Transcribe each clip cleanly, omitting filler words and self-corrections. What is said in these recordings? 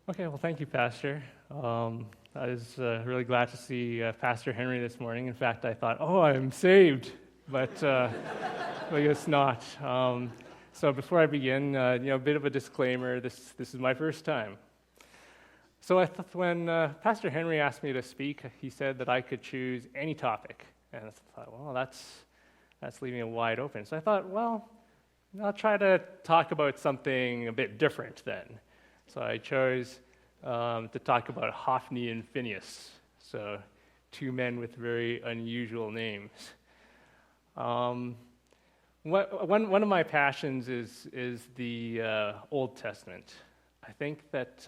Okay, well, thank you, Pastor. I was really glad to see Pastor Henry this morning. In fact, I thought, oh, I'm saved, but I guess not. So before I begin, a bit of a disclaimer. This is my first time. So I thought when Pastor Henry asked me to speak, he said that I could choose any topic, and I thought, well, that's leaving it wide open. So I thought, well, I'll try to talk about something a bit different then. So I chose to talk about Hophni and Phinehas, so two men with very unusual names. One of my passions is the Old Testament. I think that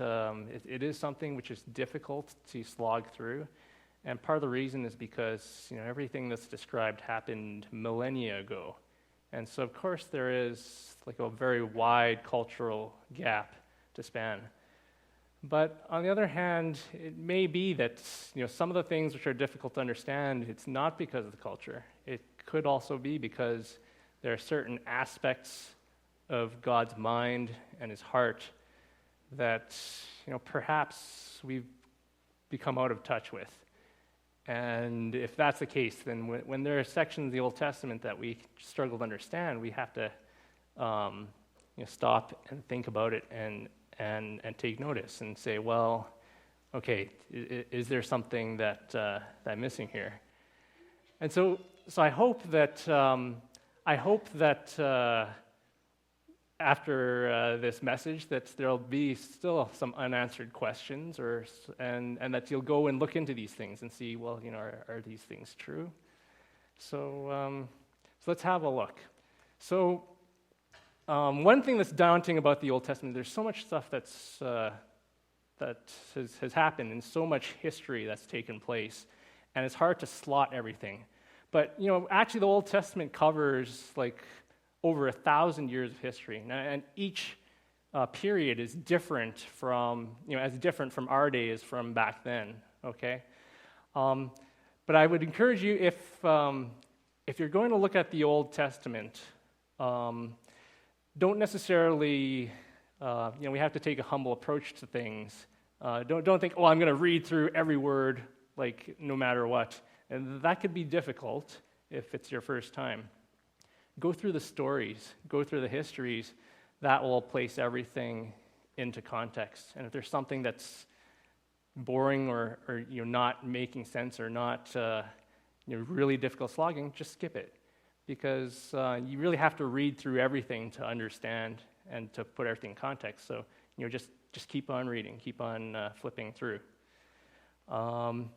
it is something which is difficult to slog through, and part of the reason is because everything that's described happened millennia ago, and so of course there is like a very wide cultural gap to span. But on the other hand, it may be that some of the things which are difficult to understand, it's not because of the culture. It could also be because there are certain aspects of God's mind and His heart that perhaps we've become out of touch with. And if that's the case, then when there are sections of the Old Testament that we struggle to understand, we have to stop and think about it and take notice and say, well, okay, is there something that I'm missing here? And so I hope that after this message that there'll be still some unanswered questions, and that you'll go and look into these things and see, well, are these things true? So let's have a look. So. One thing that's daunting about the Old Testament, there's so much stuff that has happened and so much history that's taken place, and it's hard to slot everything. But actually, the Old Testament covers like over 1,000 years of history, and each period is different from as different from our day as from back then. Okay, but I would encourage you if you're going to look at the Old Testament. Don't necessarily, we have to take a humble approach to things. Don't think, I'm going to read through every word, like, no matter what. And that could be difficult if it's your first time. Go through the stories, go through the histories. That will place everything into context. And if there's something that's boring or not making sense or not really difficult slogging, just skip it. Because you really have to read through everything to understand and to put everything in context. So just keep on reading, keep on flipping through. But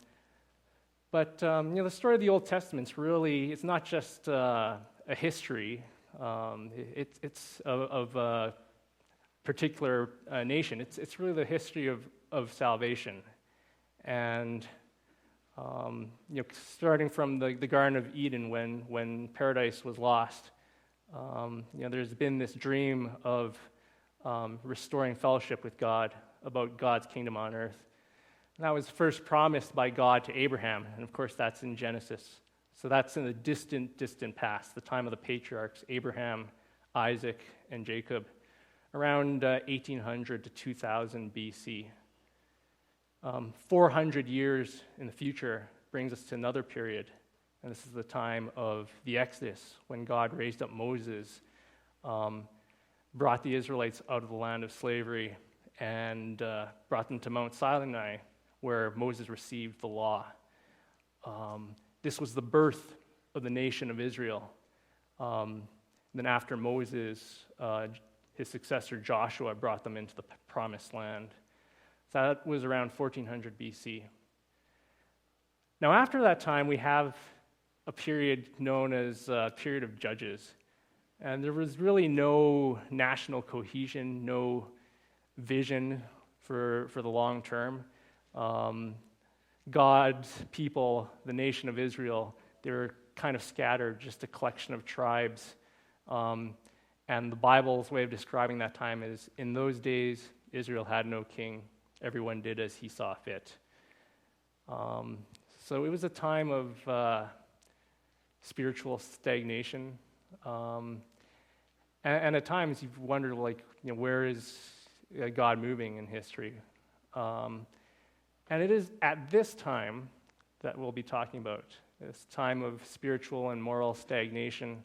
the story of the Old Testament's really, it's not just a history. It's of a particular nation. It's really the history of salvation. And starting from the Garden of Eden when paradise was lost, there's been this dream of restoring fellowship with God, about God's kingdom on earth. And that was first promised by God to Abraham, and of course that's in Genesis. So that's in the distant, distant past, the time of the patriarchs, Abraham, Isaac, and Jacob, around 1800 to 2000 BC. 400 years in the future brings us to another period, and this is the time of the Exodus, when God raised up Moses, brought the Israelites out of the land of slavery, and brought them to Mount Sinai, where Moses received the law. This was the birth of the nation of Israel. Then after Moses, his successor Joshua brought them into the promised land. So that was around 1400 BC. Now, after that time, we have a period known as a period of judges. And there was really no national cohesion, no vision for the long term. God's people, the nation of Israel, they were kind of scattered, just a collection of tribes. And the Bible's way of describing that time is, in those days, Israel had no king. Everyone did as he saw fit. So it was a time of spiritual stagnation. And at times you've wondered, where is God moving in history? And it is at this time that we'll be talking about, this time of spiritual and moral stagnation,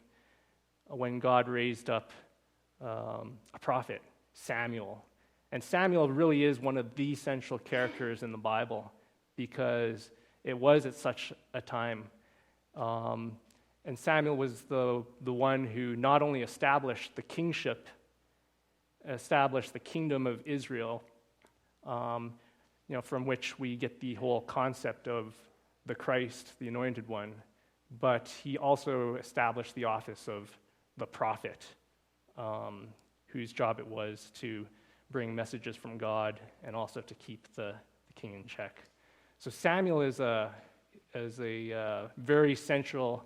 when God raised up a prophet, Samuel. And Samuel really is one of the central characters in the Bible because it was at such a time. And Samuel was the one who not only established the kingship, established the kingdom of Israel, from which we get the whole concept of the Christ, the Anointed One, but he also established the office of the prophet, whose job it was to bring messages from God and also to keep the king in check. So Samuel is a very central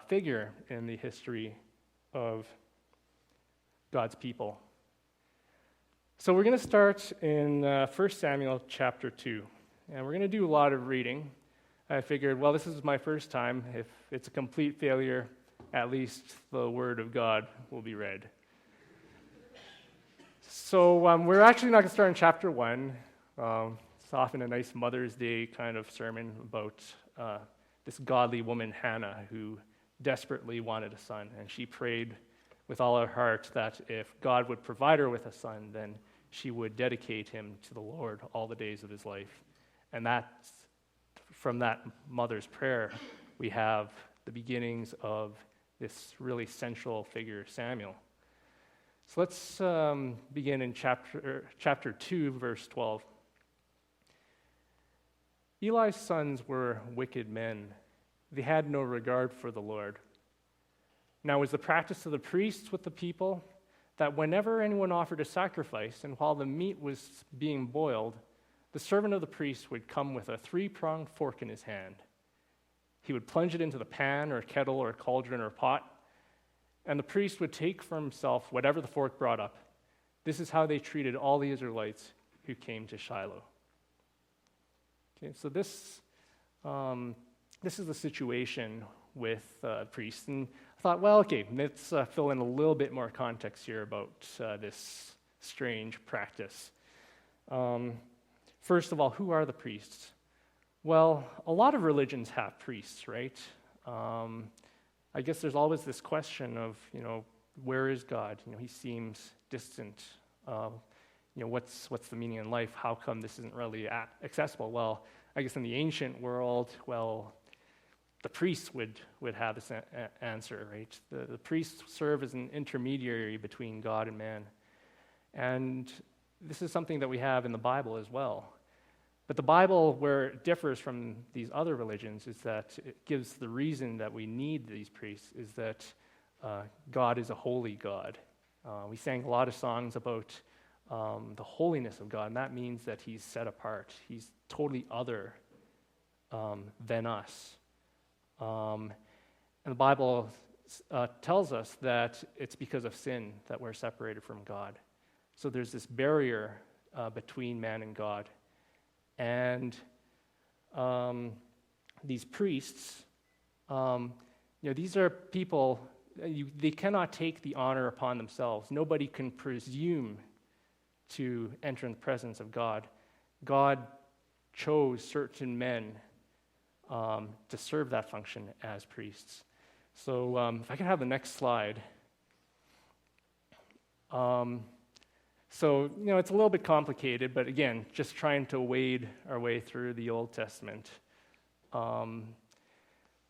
figure in the history of God's people. So we're going to start in 1 Samuel chapter 2, and we're going to do a lot of reading. I figured, well, this is my first time. If it's a complete failure, at least the Word of God will be read. So we're actually not going to start in chapter 1. It's often a nice Mother's Day kind of sermon about this godly woman, Hannah, who desperately wanted a son, and she prayed with all her heart that if God would provide her with a son, then she would dedicate him to the Lord all the days of his life. And that's from that mother's prayer, we have the beginnings of this really central figure, Samuel. So let's begin in chapter 2, verse 12. Eli's sons were wicked men. They had no regard for the Lord. Now it was the practice of the priests with the people that whenever anyone offered a sacrifice, and while the meat was being boiled, the servant of the priest would come with a 3-pronged fork in his hand. He would plunge it into the pan or kettle or cauldron or pot, and the priest would take for himself whatever the fork brought up. This is how they treated all the Israelites who came to Shiloh. Okay, so this is the situation with priests. And I thought, well, okay, let's fill in a little bit more context here about this strange practice. First of all, who are the priests? Well, a lot of religions have priests, right? I guess there's always this question of, where is God? He seems distant. What's the meaning in life? How come this isn't really accessible? Well, I guess in the ancient world, the priests would have this answer, right? The priests serve as an intermediary between God and man. And this is something that we have in the Bible as well. But the Bible, where it differs from these other religions, is that it gives the reason that we need these priests is that God is a holy God. We sang a lot of songs about the holiness of God, and that means that he's set apart. He's totally other than us. And the Bible tells us that it's because of sin that we're separated from God. So there's this barrier between man and God. And these priests, these are people, they cannot take the honor upon themselves. Nobody can presume to enter in the presence of God. God chose certain men to serve that function as priests. So if I could have the next slide. So, it's a little bit complicated, but again, just trying to wade our way through the Old Testament.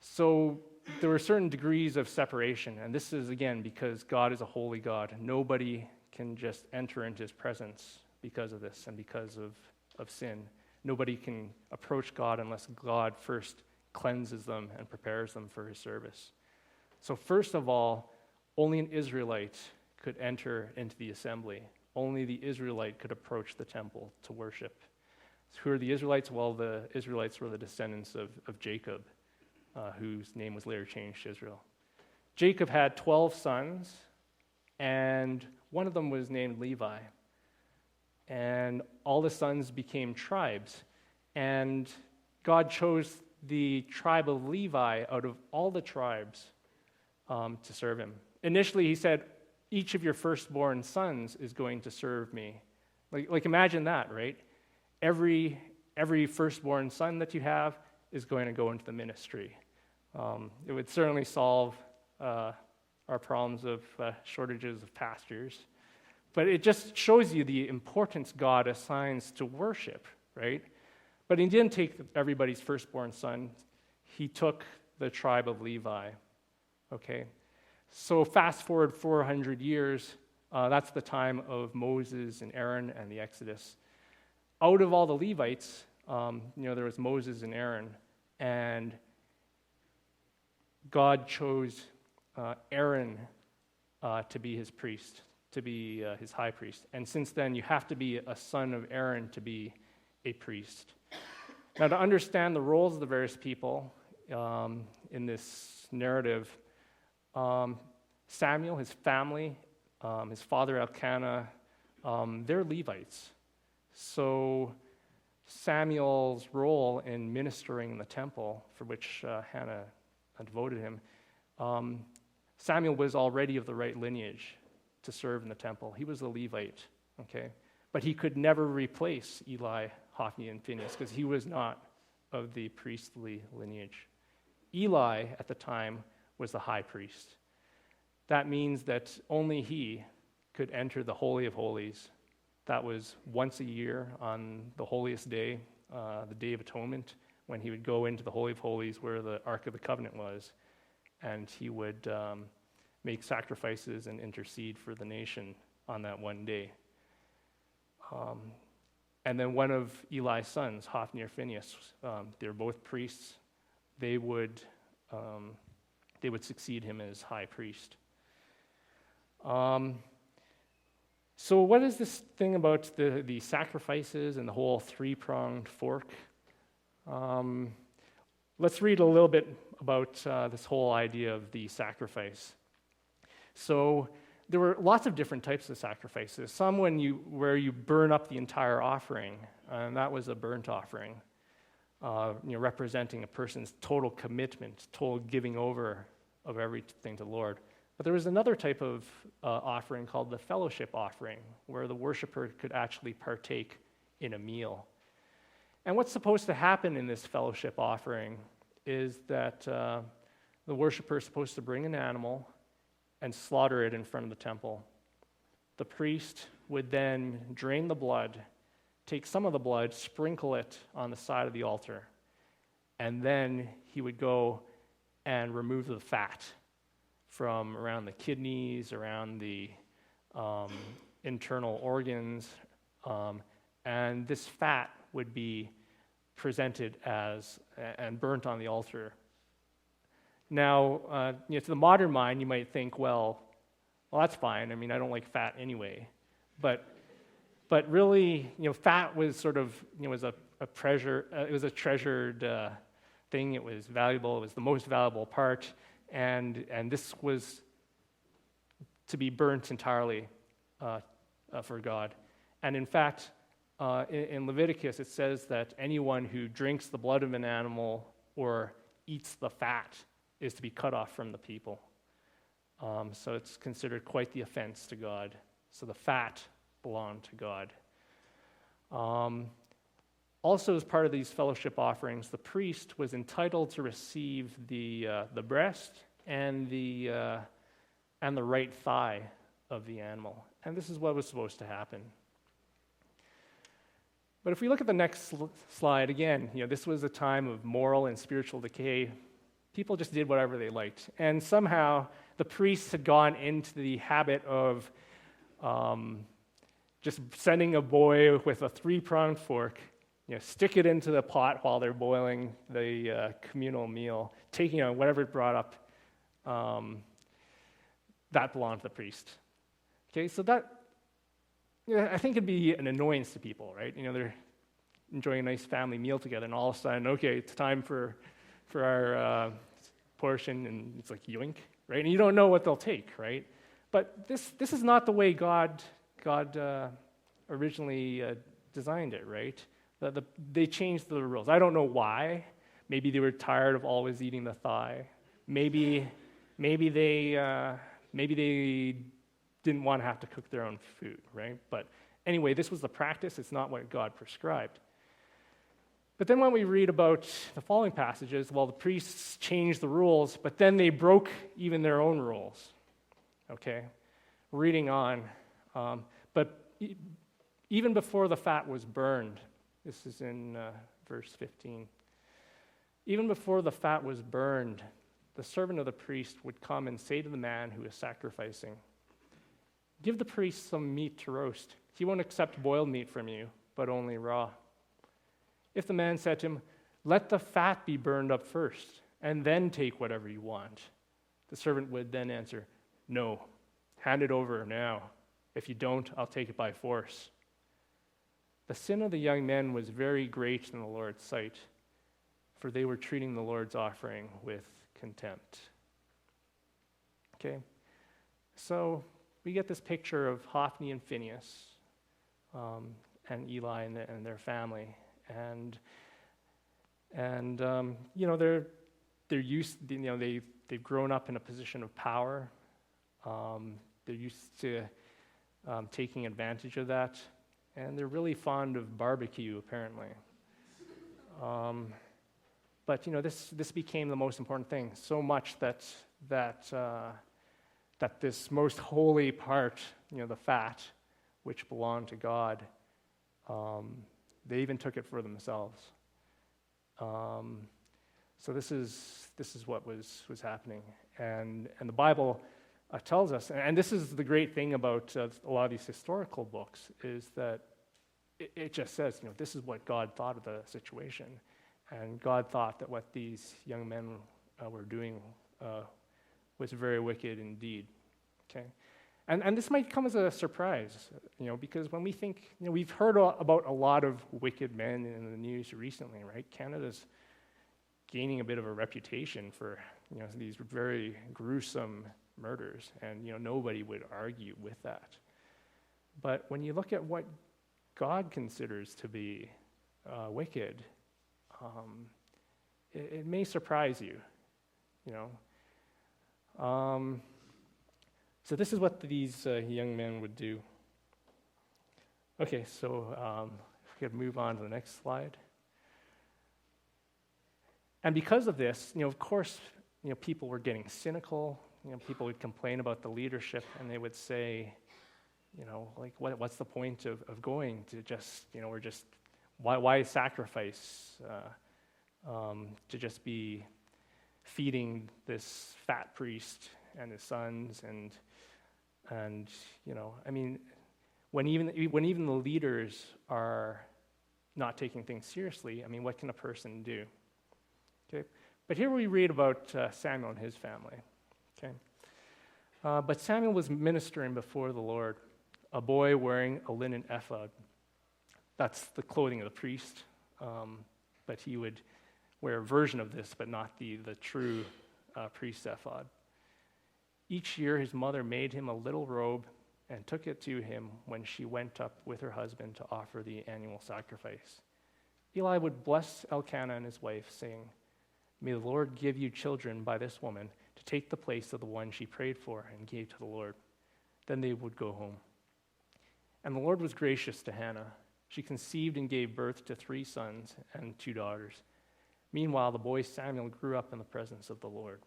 So there were certain degrees of separation, and this is, again, because God is a holy God. Nobody can just enter into his presence because of this and because of sin. Nobody can approach God unless God first cleanses them and prepares them for his service. So first of all, only an Israelite could enter into the assembly. Only the Israelite could approach the temple to worship. So who are the Israelites? Well, the Israelites were the descendants of Jacob, whose name was later changed to Israel. Jacob had 12 sons, and one of them was named Levi. And all the sons became tribes. And God chose the tribe of Levi out of all the tribes to serve him. Initially, he said, each of your firstborn sons is going to serve me. Like imagine that, right? every firstborn son that you have is going to go into the ministry. It would certainly solve our problems of shortages of pastors. But it just shows you the importance God assigns to worship, right? But he didn't take everybody's firstborn son. He took the tribe of Levi, okay? So fast forward 400 years, that's the time of Moses and Aaron and the Exodus. Out of all the Levites, there was Moses and Aaron, and God chose Aaron to be his priest, to be his high priest. And since then, you have to be a son of Aaron to be a priest. Now, to understand the roles of the various people in this narrative, Samuel, his family, his father Elkanah, they're Levites. So Samuel's role in ministering in the temple, for which Hannah devoted him, Samuel was already of the right lineage to serve in the temple. He was a Levite, okay? But he could never replace Eli, Hophni, and Phinehas because he was not of the priestly lineage. Eli, at the time, was the high priest. That means that only he could enter the Holy of Holies. That was once a year on the holiest day, the Day of Atonement, when he would go into the Holy of Holies where the Ark of the Covenant was, and he would make sacrifices and intercede for the nation on that one day. And then one of Eli's sons, Hophni or Phinehas, they're both priests. They would succeed him as high priest. So what is this thing about the sacrifices and the whole three-pronged fork? Let's read a little bit about this whole idea of the sacrifice. So there were lots of different types of sacrifices. Some where you burn up the entire offering, and that was a burnt offering, representing a person's total commitment, total giving over of everything to the Lord. But there was another type of offering called the fellowship offering, where the worshiper could actually partake in a meal. And what's supposed to happen in this fellowship offering is that the worshiper is supposed to bring an animal and slaughter it in front of the temple. The priest would then drain the blood, take some of the blood, sprinkle it on the side of the altar, and then he would go and remove the fat from around the kidneys, around the internal organs, and this fat would be presented as and burnt on the altar. Now, to the modern mind, you might think, well, that's fine. I mean, I don't like fat anyway. But really, fat was sort of, was a treasure. It was a treasured thing. It was valuable. It was the most valuable part, and this was to be burnt entirely for God. And in fact, in Leviticus, it says that anyone who drinks the blood of an animal or eats the fat is to be cut off from the people. So it's considered quite the offense to God. So the fat belonged to God. Also, as part of these fellowship offerings, the priest was entitled to receive the breast and the right thigh of the animal. And this is what was supposed to happen. But if we look at the next slide, again, this was a time of moral and spiritual decay. People just did whatever they liked. And somehow the priests had gone into the habit of just sending a boy with a three-pronged fork, stick it into the pot while they're boiling the communal meal, taking whatever it brought up, that belonged to the priest. Okay, so that, I think it'd be an annoyance to people, right? They're enjoying a nice family meal together, and all of a sudden, okay, it's time for our portion, and it's like yoink, right? And you don't know what they'll take, right? But this is not the way God originally designed it, right? They changed the rules. I don't know why. Maybe they were tired of always eating the thigh. Maybe they didn't want to have to cook their own food, right? But anyway, this was the practice. It's not what God prescribed. But then when we read about the following passages, well, the priests changed the rules, but then they broke even their own rules. Okay? Reading on. But even before the fat was burned, this is in verse 15. Even before the fat was burned, the servant of the priest would come and say to the man who is sacrificing, "Give the priest some meat to roast. He won't accept boiled meat from you, but only raw." If the man said to him, "Let the fat be burned up first, and then take whatever you want," the servant would then answer, "No, hand it over now. If you don't, I'll take it by force." The sin of the young men was very great in the Lord's sight, for they were treating the Lord's offering with contempt. Okay, so we get this picture of Hophni and Phinehas and Eli and their family, and they're used. They've grown up in a position of power. They're used to taking advantage of that, and they're really fond of barbecue, apparently. But this became the most important thing, so much that this most holy part, the fat, which belonged to God, they even took it for themselves. So this is what was happening, and the Bible tells us, and this is the great thing about a lot of these historical books, is that it just says, this is what God thought of the situation. And God thought that what these young men were doing was very wicked indeed. Okay, and this might come as a surprise, because when we think, we've heard about a lot of wicked men in the news recently, right? Canada's gaining a bit of a reputation for these very gruesome murders, and nobody would argue with that. But when you look at what God considers to be wicked, it may surprise you, So this is what these young men would do. Okay, so if we could move on to the next slide. And because of this, of course, people were getting cynical. People would complain about the leadership, and they would say, what's the point of going to just, why sacrifice to just be feeding this fat priest and his sons, and when even the leaders are not taking things seriously, what can a person do? Okay, but here we read about Samuel and his family. Okay, but Samuel was ministering before the Lord, a boy wearing a linen ephod. That's the clothing of the priest, but he would wear a version of this, but not the true priest's ephod. Each year his mother made him a little robe and took it to him when she went up with her husband to offer the annual sacrifice. Eli would bless Elkanah and his wife, saying, "May the Lord give you children by this woman to take the place of the one she prayed for and gave to the Lord." Then they would go home. And the Lord was gracious to Hannah. She conceived and gave birth to 3 sons and 2 daughters. Meanwhile, the boy Samuel grew up in the presence of the Lord.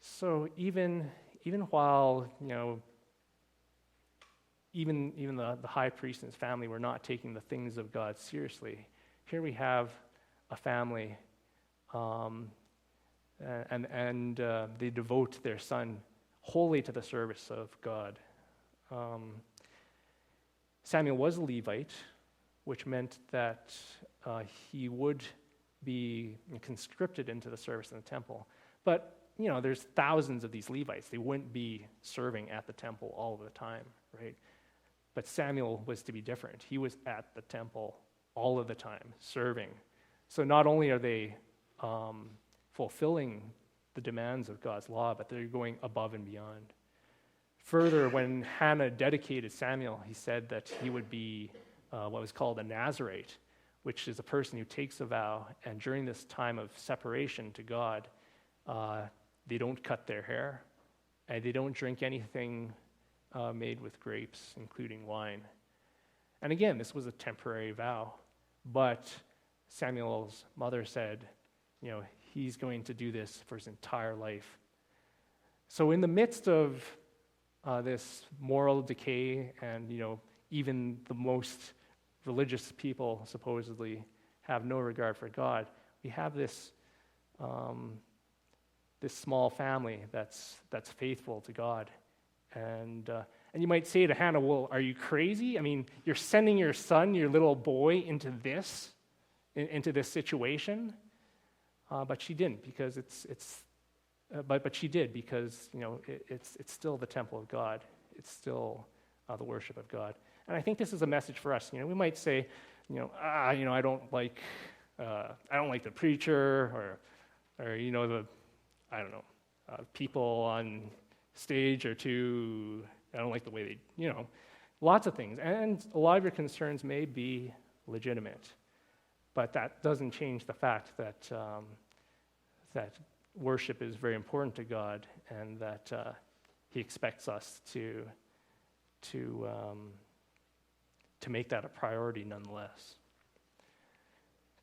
So even while, even the high priest and his family were not taking the things of God seriously, here we have a family, and they devote their son wholly to the service of God. Samuel was a Levite, which meant that he would be conscripted into the service in the temple. But there's thousands of these Levites. They wouldn't be serving at the temple all of the time, right? But Samuel was to be different. He was at the temple all of the time, serving. So not only are they fulfilling the demands of God's law, but they're going above and beyond. Further, when Hannah dedicated Samuel, he said that he would be what was called a Nazirite, which is a person who takes a vow, and during this time of separation to God, they don't cut their hair, and they don't drink anything made with grapes, including wine. And again, this was a temporary vow. But Samuel's mother said, he's going to do this for his entire life. So in the midst of this moral decay, and even the most religious people supposedly have no regard for God, we have this this small family that's faithful to God. And you might say to Hannah, well, are you crazy? I mean, you're sending your son, your little boy, into this situation? But she didn't, because but she did, because it's still the temple of God. It's still the worship of God. And I think this is a message for us. We might say, I don't like the preacher, or people on stage or two. I don't like the way they, lots of things. And a lot of your concerns may be legitimate, but that doesn't change the fact that that worship is very important to God, and that He expects us to make that a priority nonetheless.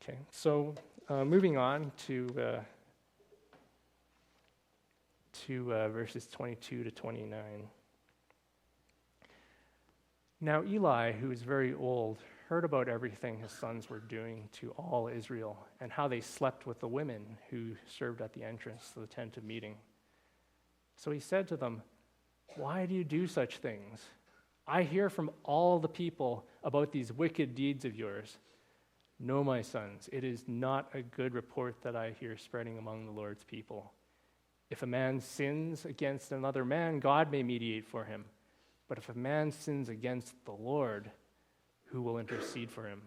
Okay, so moving on to verses 22 to 29. Now Eli, who is very old, heard about everything his sons were doing to all Israel, and how they slept with the women who served at the entrance to the tent of meeting. So he said to them, "Why do you do such things? I hear from all the people about these wicked deeds of yours. No, my sons, it is not a good report that I hear spreading among the Lord's people. If a man sins against another man, God may mediate for him. But if a man sins against the Lord, who will intercede for him?"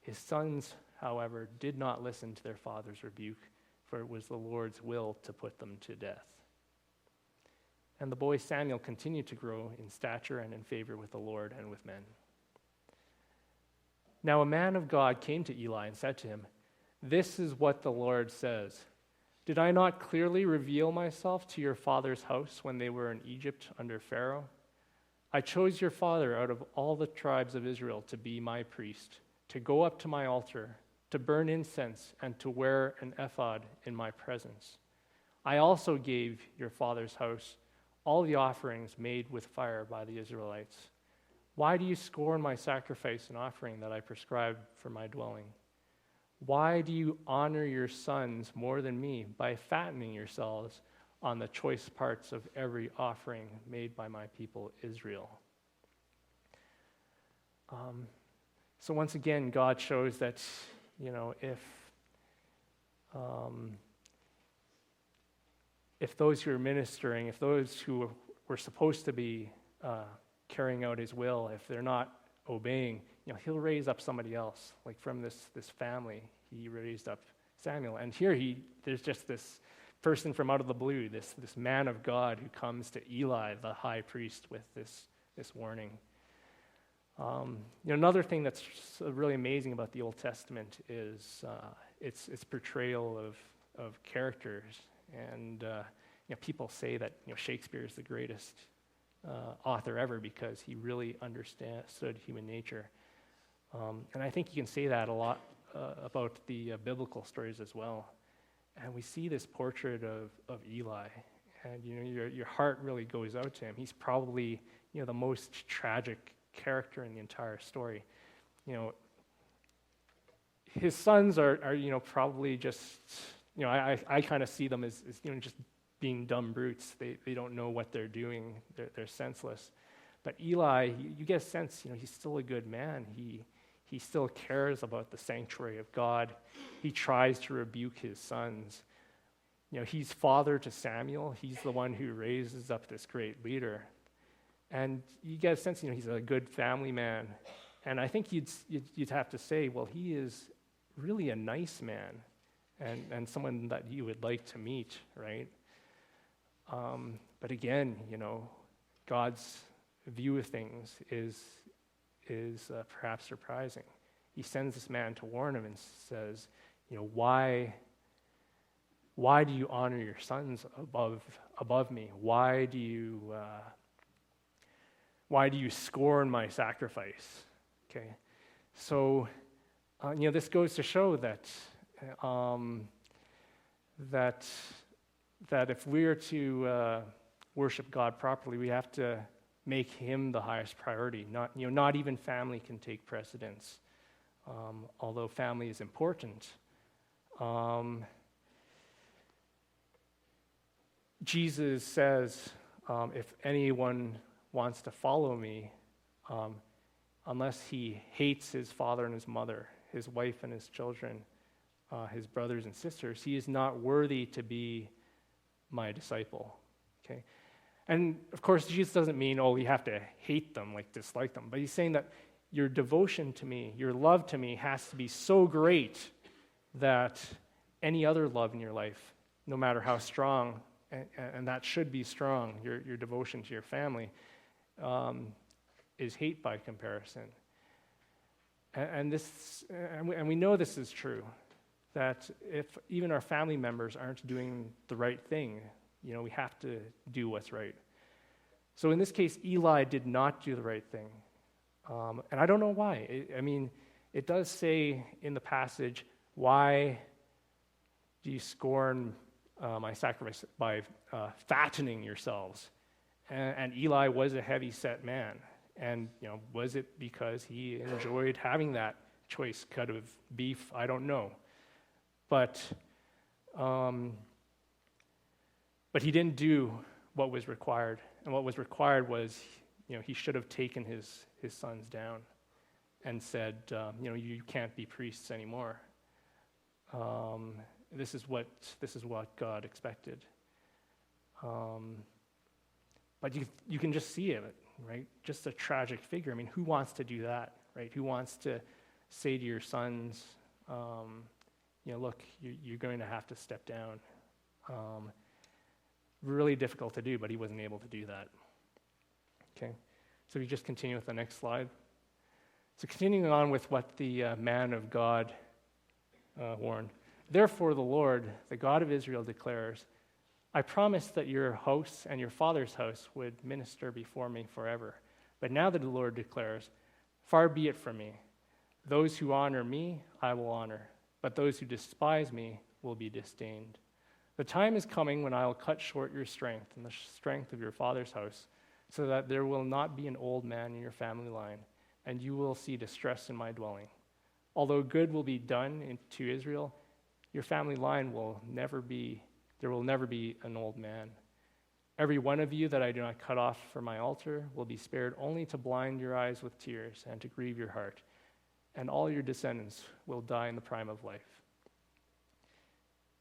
His sons, however, did not listen to their father's rebuke, for it was the Lord's will to put them to death. And the boy Samuel continued to grow in stature and in favor with the Lord and with men. Now a man of God came to Eli and said to him, "This is what the Lord says. Did I not clearly reveal myself to your father's house when they were in Egypt under Pharaoh? I chose your father out of all the tribes of Israel to be my priest, to go up to my altar, to burn incense, and to wear an ephod in my presence. I also gave your father's house all the offerings made with fire by the Israelites. Why do you scorn my sacrifice and offering that I prescribed for my dwelling? Why do you honor your sons more than me by fattening yourselves on the choice parts of every offering made by my people Israel?" So once again, God shows that, if those who are ministering, if those who were supposed to be carrying out His will, if they're not obeying, He'll raise up somebody else. Like from this family, He raised up Samuel. And here there's just this person from out of the blue, this man of God who comes to Eli, the high priest, with this warning. Another thing that's really amazing about the Old Testament is its portrayal of characters. And people say that Shakespeare is the greatest author ever because he really understood human nature. And I think you can say that a lot about the biblical stories as well. And we see this portrait of Eli, and your heart really goes out to him. He's probably the most tragic character in the entire story. His sons are probably just I kind of see them as just being dumb brutes. They don't know what they're doing. They're senseless. But Eli, you get a sense he's still a good man. He still cares about the sanctuary of God. He tries to rebuke his sons. He's father to Samuel. He's the one who raises up this great leader. And you get a sense, he's a good family man. And I think you'd have to say, well, he is really a nice man and someone that you would like to meet, right? But again, God's view of things is perhaps surprising. He sends this man to warn him and says, why do you honor your sons above me? Why do you scorn my sacrifice? Okay, so this goes to show that that if we are to worship God properly, we have to make Him the highest priority. Not even family can take precedence, although family is important. Jesus says, if anyone wants to follow me, unless he hates his father and his mother, his wife and his children, his brothers and sisters, he is not worthy to be my disciple. Okay? And of course, Jesus doesn't mean, you have to hate them, like dislike them, but he's saying that your devotion to me, your love to me has to be so great that any other love in your life, no matter how strong, and that should be strong, your devotion to your family, is hate by comparison. And we know this is true, that if even our family members aren't doing the right thing, we have to do what's right. So in this case, Eli did not do the right thing. And I don't know why. It does say in the passage, why do you scorn my sacrifice by fattening yourselves? And Eli was a heavy-set man. And, was it because he enjoyed having that choice cut of beef? I don't know. But he didn't do what was required. And what was required was, he should have taken his sons down and said, you can't be priests anymore. This is what God expected. But you can just see it, right? Just a tragic figure. Who wants to do that, right? Who wants to say to your sons, look, you're going to have to step down. Really difficult to do, but he wasn't able to do that. Okay, so we just continue with the next slide. So continuing on with what the man of God warned. Therefore the Lord, the God of Israel, declares, I promised that your house and your father's house would minister before me forever. But now that the Lord declares, far be it from me. Those who honor me, I will honor. But those who despise me will be disdained. The time is coming when I will cut short your strength and the strength of your father's house, so that there will not be an old man in your family line, and you will see distress in my dwelling. Although good will be done to Israel, your family line there will never be an old man. Every one of you that I do not cut off from my altar will be spared only to blind your eyes with tears and to grieve your heart, and all your descendants will die in the prime of life.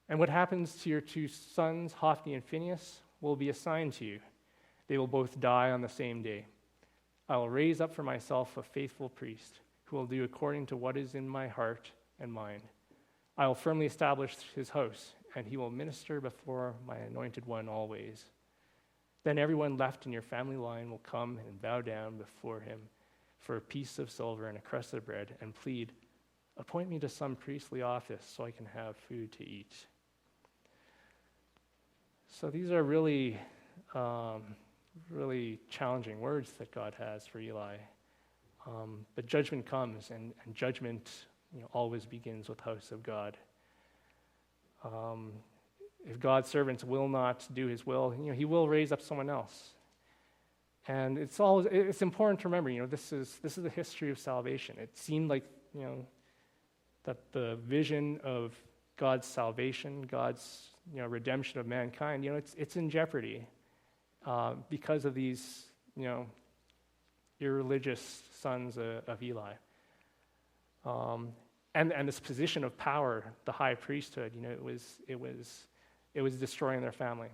And what happens to your two sons, Hophni and Phinehas, will be assigned to you. They will both die on the same day. I will raise up for myself a faithful priest who will do according to what is in my heart and mind. I will firmly establish his house, and he will minister before my anointed one always. Then everyone left in your family line will come and bow down before him for a piece of silver and a crust of bread and plead, appoint me to some priestly office so I can have food to eat. So these are really challenging words that God has for Eli. But judgment comes, and judgment always begins with the house of God. If God's servants will not do his will, he will raise up someone else. And it's important to remember, this is the history of salvation. It seemed like, that the vision of God's salvation, God's redemption of mankind, it's in jeopardy because of these, irreligious sons of Eli. And this position of power, the high priesthood, it was destroying their family.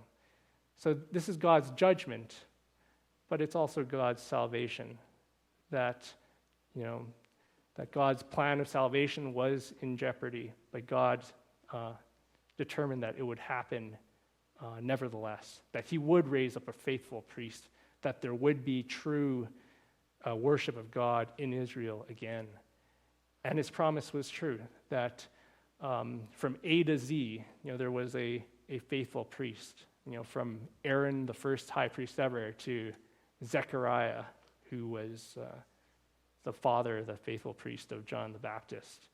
So this is God's judgment, but it's also God's salvation. That God's plan of salvation was in jeopardy, but God determined that it would happen nevertheless, that he would raise up a faithful priest, that there would be true worship of God in Israel again. And his promise was true, that from A to Z, there was a faithful priest, from Aaron, the first high priest ever, to Zechariah, who was the faithful priest of John the Baptist.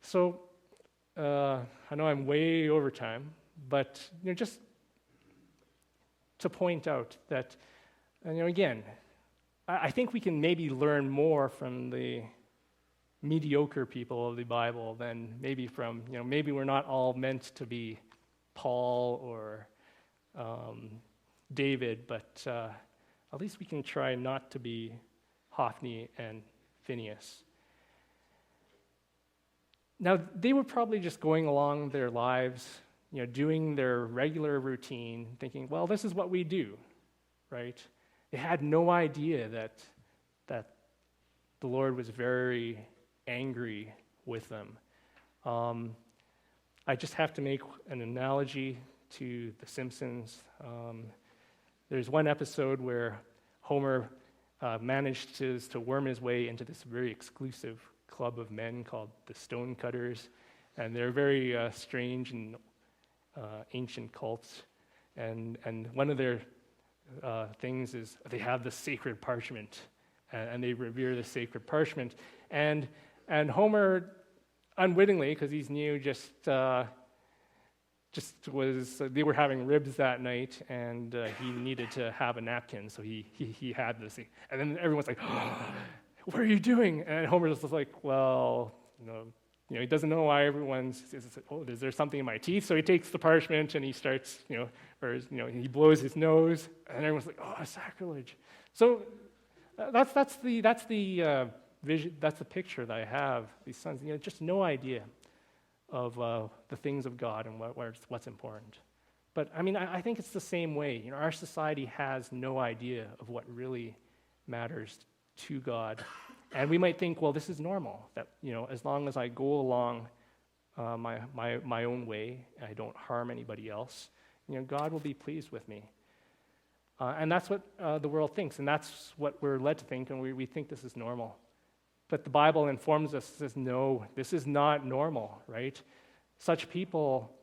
So I know I'm way over time, but just to point out that, again, I think we can maybe learn more from the mediocre people of the Bible than maybe from, maybe we're not all meant to be Paul or David, but at least we can try not to be Hophni and Phinehas. Now, they were probably just going along their lives, doing their regular routine, thinking, well, this is what we do, right? They had no idea that the Lord was very angry with them. I just have to make an analogy to The Simpsons. There's one episode where Homer managed to worm his way into this very exclusive club of men called the Stonecutters, and they're very strange and ancient cults. And one of their things is they have the sacred parchment, and they revere the sacred parchment. And Homer, unwittingly, because he's new, just was, they were having ribs that night, and he needed to have a napkin, so he had this. And then everyone's like, oh, what are you doing? And Homer's just like, well, he doesn't know why everyone's, is there something in my teeth? So he takes the parchment and he starts, he blows his nose, and everyone's like, oh, sacrilege. So that's the vision, that's the picture that I have. These sons, just no idea of the things of God and what's important. But I think it's the same way. Our society has no idea of what really matters to God. And we might think, well, this is normal, that, as long as I go along my own way, I don't harm anybody else, God will be pleased with me. And that's what the world thinks, and that's what we're led to think, and we think this is normal. But the Bible informs us, says, no, this is not normal, right? Such people,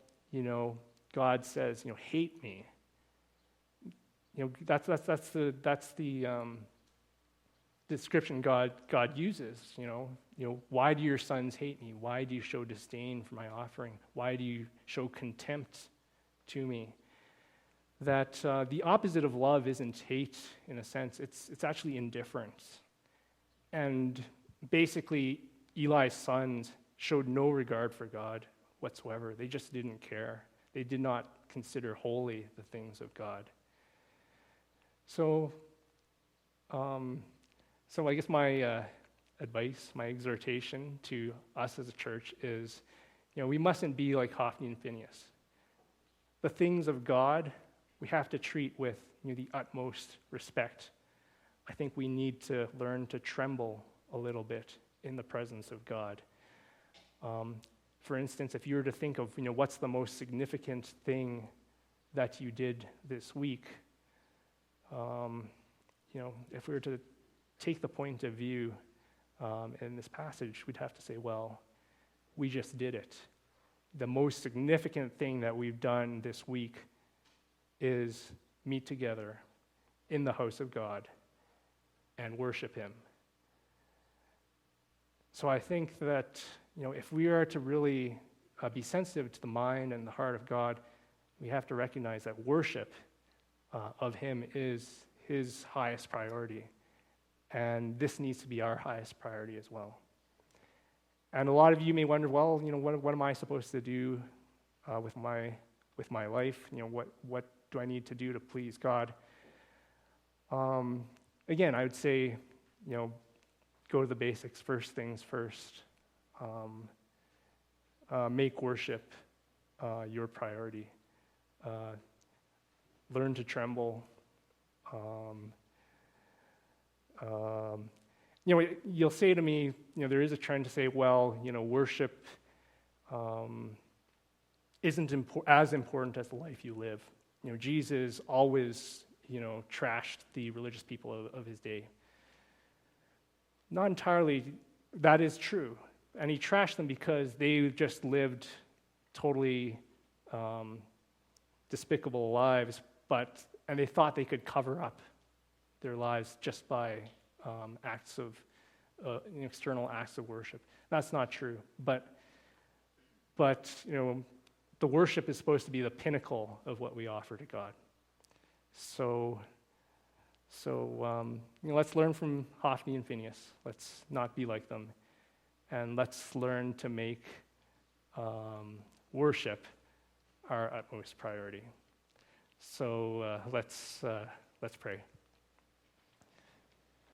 God says, hate me. That's the description God uses. Why do your sons hate me? Why do you show disdain for my offering? Why do you show contempt to me? That the opposite of love isn't hate in a sense. It's actually indifference. And basically, Eli's sons showed no regard for God whatsoever. They just didn't care. They did not consider holy the things of God. So I guess my advice, my exhortation to us as a church is, we mustn't be like Hophni and Phinehas. The things of God, we have to treat with the utmost respect. I think we need to learn to tremble a little bit in the presence of God. For instance, if you were to think of, what's the most significant thing that you did this week, if we were to take the point of view in this passage, we'd have to say, well, we just did it. The most significant thing that we've done this week is meet together in the house of God and worship Him. So I think that, if we are to really be sensitive to the mind and the heart of God, we have to recognize that worship of Him is His highest priority. And this needs to be our highest priority as well. And a lot of you may wonder, well, what am I supposed to do with my life? What do I need to do to please God? Again, I would say, go to the basics. First things first. Make worship your priority. Learn to tremble. You'll say to me, there is a trend to say, well, worship isn't as important as the life you live. Jesus always, trashed the religious people of his day. Not entirely, that is true. And he trashed them because they just lived totally despicable lives, and they thought they could cover up their lives just by acts of external acts of worship. That's not true. But the worship is supposed to be the pinnacle of what we offer to God. So let's learn from Hophni and Phinehas. Let's not be like them. And let's learn to make worship our utmost priority. So let's pray.